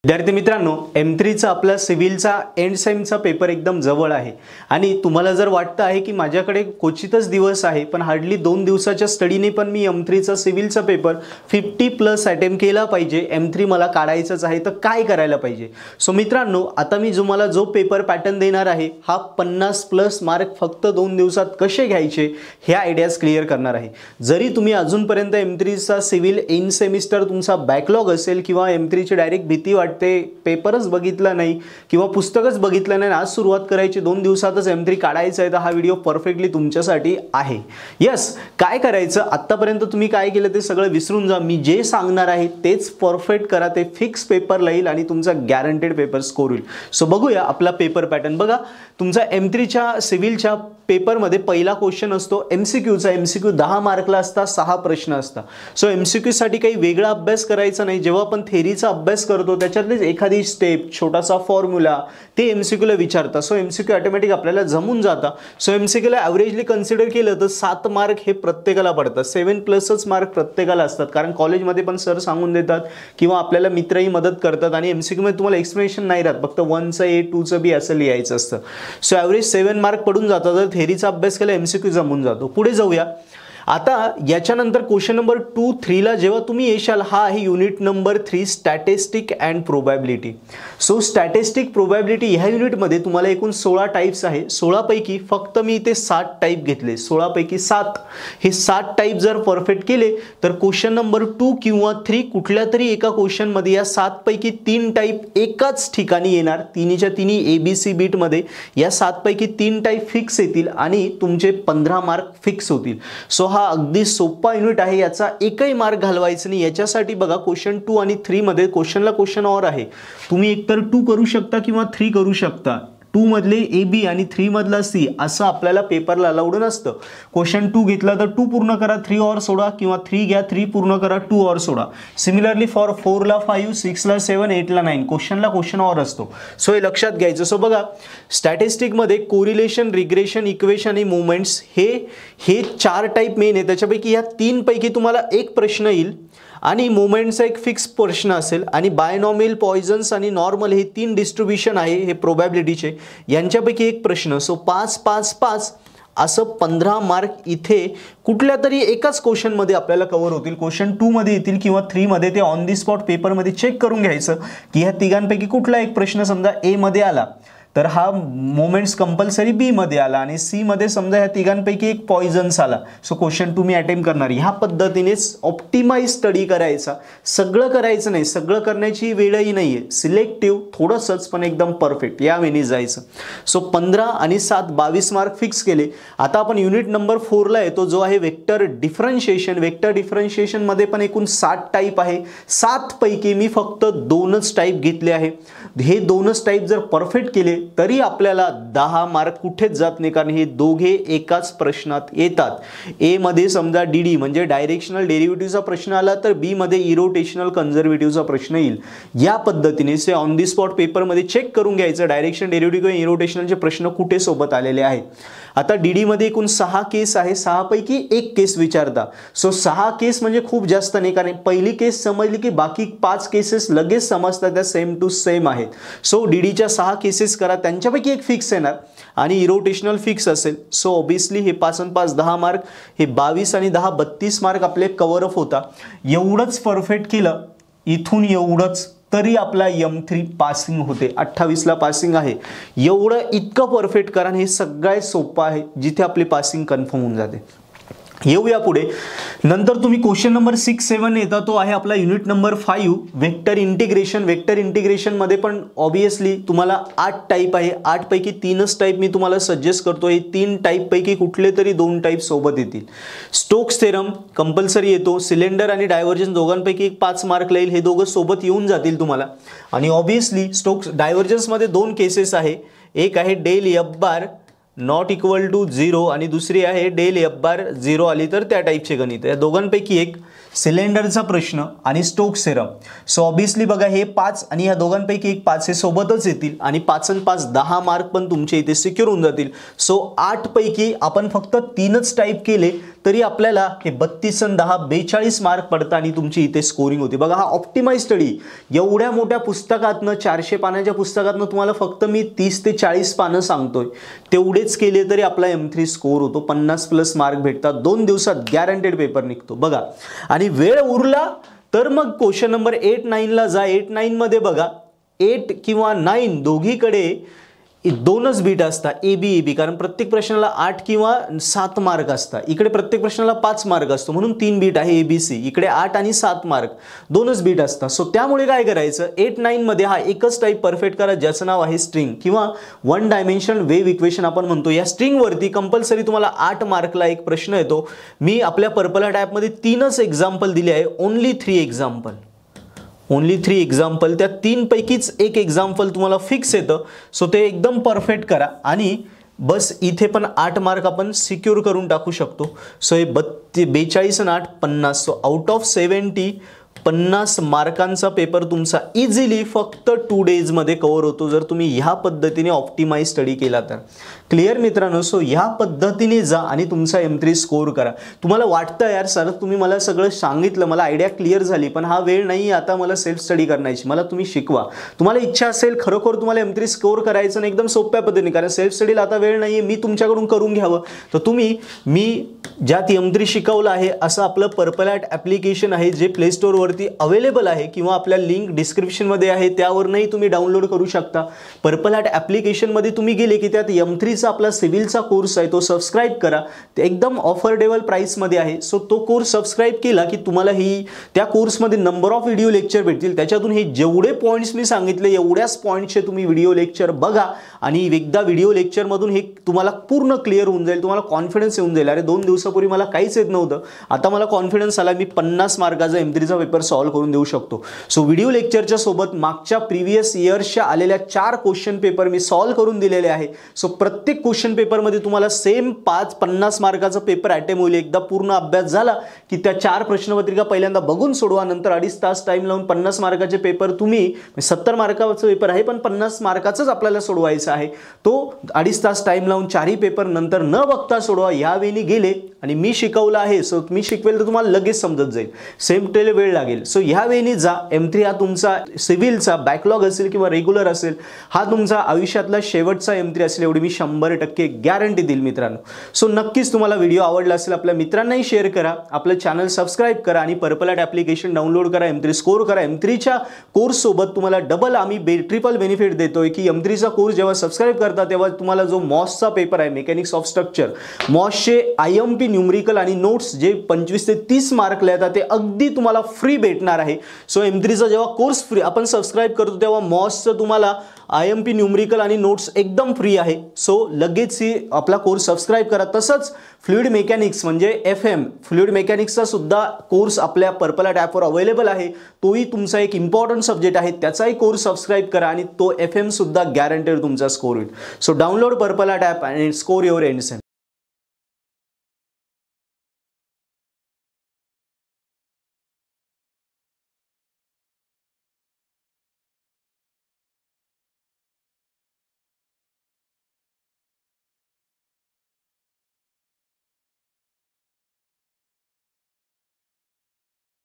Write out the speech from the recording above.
विद्यार्थी मित्रांनो, M3चा आपला सिव्हिलचा एंड सेमचा पेपर एकदम जवळ आहे आणि तुम्हाला जर वाटतं आहे की माझ्याकडे क्वचितच दिवस आहे पण हार्डली 2 दिवसाच्या स्टडीने पण मी M3चा सिव्हिलचा पेपर 50+ अटेम्प्ट केला पाहिजे, M3 मला काढायचाच आहे, तर काय करायला पाहिजे? सो मित्रांनो, आता मी तुम्हाला जो पेपर पॅटर्न देणार आहे हा 50+ मार्क फक्त 2 दिवसात कसे घ्यायचे ह्या आयडियाज क्लिअर करणार आहे। जरी तुम्ही अजूनपर्यंत M3चा सिव्हिल एंड सेमिस्टर तुमचा बॅकलॉग असेल किंवा M3ची डायरेक्ट भीती वाटते, पेपरच बघितला नाही किंवा पुस्तकच बघितलं नाही, आज सुरुवात करायची, 2 दिवसातच M3 काढायचं आहे, तर हा व्हिडिओ परफेक्टली तुमच्यासाठी आहे। यस, काय करायचं, आतापर्यंत तुम्ही काय केलं ते सगळं विसरून जा, मी जे सांगणार आहे तेच परफेक्ट करा, ते फिक्स पेपर येईल आणि तुमचा गॅरंटेड पेपर स्कोर होईल। सो बघूया आपला पेपर पॅटर्न। बघा, तुमचा M3च्या सिव्हिलच्या पेपरमध्ये पहिला क्वेश्चन असतो MCQचा। MCQ 10 मार्कला असता, 6 प्रश्न असतात। सो MCQ साठी काही वेगळा अभ्यास करायचा नाही, जेव्हा आपण थेरीचा अभ्यास करतो त्याच्यातलीच एखादी स्टेप, छोटासा फॉर्म्युला ते MCQ ला विचारतात। सो MCQ ऑटोमॅटिक आपल्याला जमून जाता। सो MCQ ला ॲव्हरेजली कन्सिडर केलं तर 7 मार्क हे प्रत्येकाला पडतात, 7+ मार्क प्रत्येकाला असतात, कारण कॉलेजमध्ये पण सर सांगून देतात किंवा आपल्याला मित्रही मदत करतात आणि MCQ मध्ये तुम्हाला एक्सप्लेनेशन नाही राहत, फक्त 1चं A 2चं B असं लिहायचं असतं। सो ॲव्हरेज 7 मार्क पडून जातात, जर थेरीचा अभ्यास केला MCQ जमून जातो। पुढे जाऊया। आता याच्यानंतर क्वेश्चन नंबर 2, 3 ला जेव्हा तुम्ही येशाल, हा आहे unit number 3 statistic and probability. So statistic probability ह्या युनिटमध्ये तुम्हाला एकूण 16 टाइप्स आहे। 16 पैकी फक्त मी इथे 7 टाइप घेतले, 16 पैकी 7। हे 7 टाइप जर परफेक्ट केले तर क्वेश्चन नंबर 2 किंवा 3 कुठल्या तरी एका क्वेश्चन मध्ये या 7 पैकी 3 टाइप एकाच ठिकाणी येणार, तिन्हीच्या तिन्ही ABC बीट मध्ये या 7 पैकी 3 टाइप फिक्स येतील आणि तुमचे 15 मार्क फिक्स होतील। सो हा अगदी सोपा युनिट आहे, याचा एकही मार्क घालवायचा नाही। याच्यासाठी बघा, क्वेश्चन 2 आणि 3 मध्ये क्वेश्चनला क्वेश्चन और आहे, तुम्ही एकतर 2 करू शकता किंवा 3 करू शकता। 2 मधले AB आणि 3 मधला C असं आपल्याला पेपरला अलाउड नसतं। क्वेश्चन 2 घेतला तर 2 पूर्ण करा, 3 और सोडा, किंवा 3 घ्या, 3 पूर्ण करा, 2 और सोडा। सिमिलरली फॉर 4 ला 5, 6 ला 7, 8 ला 9 क्वेश्चनला क्वेश्चन और असतो। सो हे लक्षात घ्यायचं। सो बघा, स्टॅटिस्टिक मध्ये कोरिलेशन, रिग्रेशन, इक्वेशन आणि मुवमेंट्स हे 4 टाइप मेन आहे। त्याच्यापैकी या 3 पैकी तुम्हाला एक प्रश्न येईल आणि मोमेंटचा एक फिक्स प्रश्न असेल आणि बायनॉमियल, पॉइजन्स आणि नॉर्मल हे 3 डिस्ट्रीब्युशन आहे हे प्रोबॅबिलिटीचे, यांच्यापैकी एक प्रश्न। सो 5, 5, 5 असं 15 मार्क इथे कुठल्या तरी एकाच क्वेश्चन मध्ये आपल्याला कव्हर होतील। क्वेश्चन 2 मध्ये येतील किंवा 3 मध्ये, ते ऑन दी स्पॉट पेपर मध्ये चेक करून घ्यायचं की ह्या तिघांपैकी कुठला एक प्रश्न समजा A मध्ये आला तर हा मोमेंट्स कंपल्सरी B मध्ये आला आणि C मध्ये समजा ह्या तिघांपैकी एक पॉइजन्स आला, सो क्वेश्चन तुम्ही अटेम्प्ट करणार। ह्या पद्धतीनेच ऑप्टिमाइज स्टडी करायचा, सगळं करायचं नाही, सगळं करण्याची वेळही नाहीये, सिलेक्टिव्ह थोडंसंच पण एकदम परफेक्ट या वेळी जायचं। सो 15 आणि 7 22 मार्क फिक्स केले। आता आपण युनिट नंबर 4 ला येतो, जो आहे वेक्टर डिफरन्शिएशन। वेक्टर डिफरन्शिएशन मध्ये पण एकूण 7 टाइप आहे, 7 पैकी मी फक्त 2च टाइप घेतले आहे। हे 2च टाइप जर परफेक्ट केले तरी आपल्याला 10 मार्क कुठेच जात नाही, कारण हे दोघे एकाच प्रश्नात येतात। A मध्ये समजा DD म्हणजे डायरेक्शनल डेरिव्हेटिव्हचा प्रश्न आला तर B मध्ये इरोटेशनल कन्झर्वेटिव्हचा प्रश्न येईल। या पद्धतीने से ऑन दी स्पॉट पेपर मध्ये चेक करून घ्यायचं डायरेक्शन, डेरिव्हेटिव्ह किंवा इरोटेशनलचे प्रश्न कुठे सोबत आलेले आहेत। आता DD मध्ये एकूण 6 केस आहे, 6 पैकी एक केस विचारता। सो 6 केस म्हणजे खूप जास्त नाही, कारण पहिली केस समजली की बाकी 5 केसेस लगेच समजतात, त्या सेम टू सेम आहेत। सो DDच्या 6 केसेस करा, त्यांच्यापैकी एक फिक्स येणार आणि इरोटेशनल फिक्स असेल। सो ऑब्वियसली हे 5 आणि 5 10 मार्क, हे 22 आणि 10 32 मार्क आपले कव्हर अप होता। एवढंच परफेक्ट केलं, इथून एवढंच तरी आपला M3 पासिंग होते, 28 ला पासिंग आहे। एवढं इतकं परफेक्ट करा, हे सगळ्यात सोपं आहे जिथे आपली पासिंग कन्फर्म होऊन जाते। येऊया पुढे। नंतर तुम्ही क्वेश्चन नंबर 6, 7 येता, तो आहे आपला unit number 5 vector integration. Vector integration मध्ये पण ऑब्वियसली तुम्हाला 8 टाइप आहे, 8 पैकी 3च टाइप मी तुम्हाला सजेस्ट करतो। हे 3 टाइप पैकी कुठले तरी 2 टाइप सोबत येतील। स्टोक्स थेरम कंपल्सरी येतो, सिलेंडर आणि डायव्हर्जन्स दोघांपैकी एक 5 मार्क येईल, हे दोघं सोबत येऊन जातील तुम्हाला। आणि ऑब्वियसली स्टोक्स डायव्हर्जन्स मध्ये 2 केसेस आहे, एक आहे del F bar not equal to 0 आणि दुसरी आहे डेल एफ बार 0 आली तर त्या टाईपचे गणित. या दोघांपैकी एक सिलेंडरचा प्रश्न आणि स्टोक्स थेरम. सो ऑब्विसली बघा हे 5 आणि ह्या दोघांपैकी एक 5 हे सोबतच येतील आणि 5 आणि 5 10 मार्क पण तुमचे इथे सिक्युअर होऊन जातील. सो 8 पैकी आपण फक्त 3च टाईप केले तरी आपल्याला हे 32 आणि 10 42 मार्क पडतात आणि तुमची इथे स्कोरिंग होती. बघा हा ऑप्टिमाइज स्टडी एवढ्या मोठ्या पुस्तकातनं 400 पानाच्या पुस्तकातनं तुम्हाला फक्त मी 30 ते 40 पानं सांगतोय, तेवढेच केले तरी आपला M3 स्कोर होतो. 50+ मार्क भेटतात. 2 दिवसात गॅरंटेड पेपर निघतो. बघा आणि वेळ उरला तर मग क्वेश्चन नंबर 8-9 ला जा. 8-9 मध्ये बघा 8 किंवा 9 दोघीकडे 2च बीट असतात, A-B कारण प्रत्येक प्रश्नाला 8 किंवा 7 मार्क असतात. इकडे प्रत्येक प्रश्नाला 5 मार्क असतो म्हणून 3 बीट आहे ABC. इकडे 8 आणि 7 मार्क 2च बीट असतात. सो त्यामुळे काय करायचं 8-9 मध्ये हा एकच टाईप परफेक्ट करा ज्याचं नाव आहे स्ट्रिंग किंवा 1 डायमेन्शन वेव्ह इक्वेशन आपण म्हणतो. या स्ट्रिंग वरती कंपल्सरी तुम्हाला 8 मार्कला एक प्रश्न येतो. मी आपल्या पर्पल हार्ट ॲपमध्ये 3च एक्झाम्पल दिले आहे. Only 3 example. त्या 3 पैकीच एक एक्झाम्पल तुम्हाला फिक्स येतं. सो ते एकदम परफेक्ट करा आणि बस इथे पण 8 मार्क आपण सिक्युअर करून टाकू शकतो. सो हे 42 आणि 8 50. सो आउट ऑफ 70 50 मार्कांचा पेपर तुमचा इझिली फक्त 2 डेजमध्ये कव्हर होतो जर तुम्ही ह्या पद्धतीने ऑप्टिमाइज स्टडी केला तर. क्लिअर मित्रांनो. सो ह्या पद्धतीने जा आणि तुमचा M3 स्कोर करा. तुम्हाला वाटतं यार सर तुम्ही मला सगळं सांगितलं, मला आयडिया क्लिअर झाली, पण हा वेळ नाही आता मला सेल्फ स्टडी करण्याची. मला तुम्ही शिकवा. तुम्हाला इच्छा असेल खरोखर तुम्हाला M3 स्कोर करायचं नाही एकदम सोप्या पद्धतीने, कारण सेल्फ स्टडीला आता वेळ नाही आहे, मी तुमच्याकडून करून घ्यावं, तर तुम्ही मी ज्यात M3 शिकवलं आहे असं आपलं पर्पल हार्ट ॲप्लिकेशन आहे जे प्ले स्टोअरवरती अवेलेबल आहे किंवा आपल्या लिंक डिस्क्रिप्शनमध्ये आहे, त्यावरनंही तुम्ही डाउनलोड करू शकता. पर्पल हार्ट ॲप्लिकेशनमध्ये तुम्ही गेले की त्यात M3चा आपला सिव्हिलचा कोर्स आहे तो सबस्क्राईब करा. ते एकदम ऑफर्डेबल प्राईसमध्ये आहे. सो तो कोर्स सबस्क्राईब केला की तुम्हाला ही त्या कोर्समध्ये नंबर ऑफ व्हिडिओ लेक्चर भेटतील. त्याच्यातून हे जेवढे पॉईंट्स मी सांगितले एवढ्याच पॉईंट्सचे तुम्ही व्हिडिओ लेक्चर बघा आणि एकदा व्हिडिओ लेक्चरमधून हे तुम्हाला पूर्ण क्लिअर होऊन जाईल. तुम्हाला कॉन्फिडन्स येऊन जाईल. अरे 2 दिवसापूर्वी मला काहीच येत नव्हतं, आता मला कॉन्फिडन्स आला, मी 50 मार्काचा M3चा पेपर सॉल्व्ह करून देऊ शकतो. सो व्हिडिओ लेक्चरच्या सोबत मागच्या प्रिव्हियस इयर्सच्या आलेल्या 4 क्वेश्चन पेपर मी सॉल्व्ह करून दिलेले आहे. सो प्रत्येक क्वेश्चन पेपरमध्ये तुम्हाला सेम 50 मार्काचा पेपर अटेम्प्ट होईल. एकदा पूर्ण अभ्यास झाला की त्या 4 प्रश्नपत्रिका पहिल्यांदा बघून सोडवा, नंतर 2.5 तास टाइम लावून 50 मार्काचे पेपर तुम्ही 70 मार्काचा पेपर आहे पण 50 मार्काचाच आपल्याला सोडवायचा आहे. तो 2.5 तास टाइम लावून 4ही पेपर नंतर न बघता सोडवा. यावेळी गेले आणि मी शिकवलं आहे, सो मी शिकवेल तर तुम्हाला लगेच समजत जाईल. सेम टेल वेळ लागेल. सो ह्यावेळी जा. M3 हा तुमचा सिव्हिलचा बॅकलॉग असेल किंवा रेग्युलर असेल, हा तुमचा आयुष्यातला शेवटचा M3 असेल एवढी मी 100% गॅरंटी देईल मित्रांनो. सो नक्कीच तुम्हाला व्हिडिओ आवडला असेल, आपल्या मित्रांनाही शेअर करा, आपलं चॅनल सबस्क्राईब करा आणि पर्पल हार्ट ॲप्लिकेशन डाउनलोड करा. M3 स्कोर करा. M3च्या कोर्स सोबत तुम्हाला डबल आम्ही ट्रिपल बेनिफिट देतोय की M3चा कोर्स जेव्हा सबस्क्राईब करता तेव्हा तुम्हाला जो मॉसचा पेपर आहे मेकॅनिक्स ऑफ स्ट्रक्चर, मॉसचे IMP न्यूमरिकल आणि नोट्स जे 25 ते 30 मार्कला येतात ते अगदी तुम्हाला फ्री भेटणार आहे. सो M3चा जेव्हा कोर्स फ्री आपण सबस्क्राईब करतो तेव्हा मॉसचं तुम्हाला IMP न्यूमरिकल आणि नोट्स एकदम फ्री आहे. सो लगेच ही आपला कोर्स सबस्क्राईब करा. तसंच फ्लुइड मेकॅनिक्स म्हणजे FM फ्लुइड मेकॅनिक्सचा सुद्धा कोर्स आपल्या पर्पल हार्ट ॲपवर अवेलेबल आहे. तोही तुमचा एक इम्पॉर्टंट सब्जेक्ट आहे, त्याचाही कोर्स सबस्क्राईब करा आणि तो FM सुद्धा गॅरंटेड तुमचा स्कोर होईल. So download purple heart app आणि स्कोर युअर एंड्स.